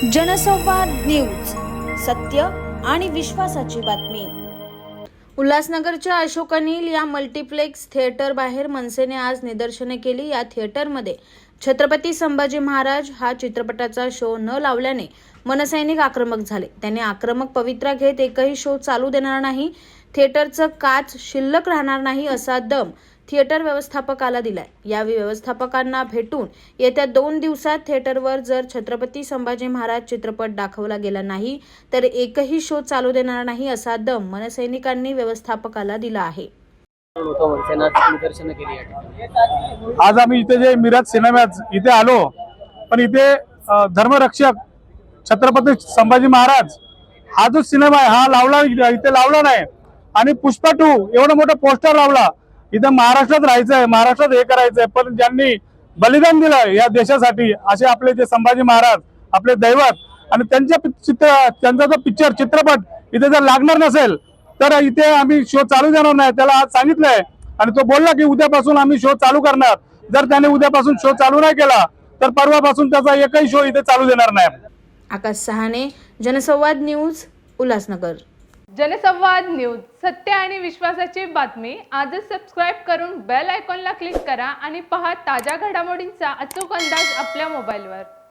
जनसंवाद न्यूज, सत्य आणि विश्वासाची बातमी। उल्हासनगरच्या अशोक अनिल या मल्टीप्लेक्स थिएटर बाहेर मनसेने आज निदर्शने केली। या थिएटरमध्ये छत्रपती संभाजी महाराज हा चित्रपटाचा शो न लावल्याने मनसैनिक आक्रमक झाले। त्यांनी आक्रमक पवित्रा घेत एकही शो चालू देणार नाही, थिएटरचं काच शिल्लक राहणार नाही असा दम थिएटर व्यवस्थापकाला दिलाय। यावेळी व्यवस्थापकांना भेटून येत्या 2 दिवसात थिएटरवर जर छत्रपती संभाजी महाराज चित्रपट दाखवला गेला नाही तर एकही शो चालू देणार नाही असा दम मनसैनिकांनी व्यवस्थापकाला दिला आहे। आज आम्ही इथे जे मिरज सिनेमाज इथे आलो, पण इथे धर्मरक्षक छत्रपती संभाजी महाराज हा जो सिनेमा आहे हा लावला इथे लावला नाही आणि पुष्पा 2 एवढं मोठं पोस्टर लावला। इथं महाराष्ट्रात राहायचंय, महाराष्ट्रात हे करायचंय, पण ज्यांनी बलिदान दिलं या देशासाठी असे आपले जे संभाजी महाराज आपले दैवत आणि त्यांचा जो पिक्चर चित्रपट इथे जर लागणार नसेल तर इथे आम्ही शो चालू देणार नाही। त्याला आज सांगितलंय आणि तो बोलला की उद्यापासून आम्ही शो चालू करणार। जर त्याने उद्यापासून शो चालू नाही केला तर परवापासून त्याचा एकही शो इथे चालू देणार नाही। आकाश सहाने, जनसंवाद न्यूज, उल्हासनगर। जनसंवाद न्यूज, सत्य आणि विश्वासाची बातमी। आजच सबस्क्राइब करून बेल आयकॉनला क्लिक करा आणि पहा ताज्या घडामोडींचा अचूक अंदाज आपल्या मोबाईलवर।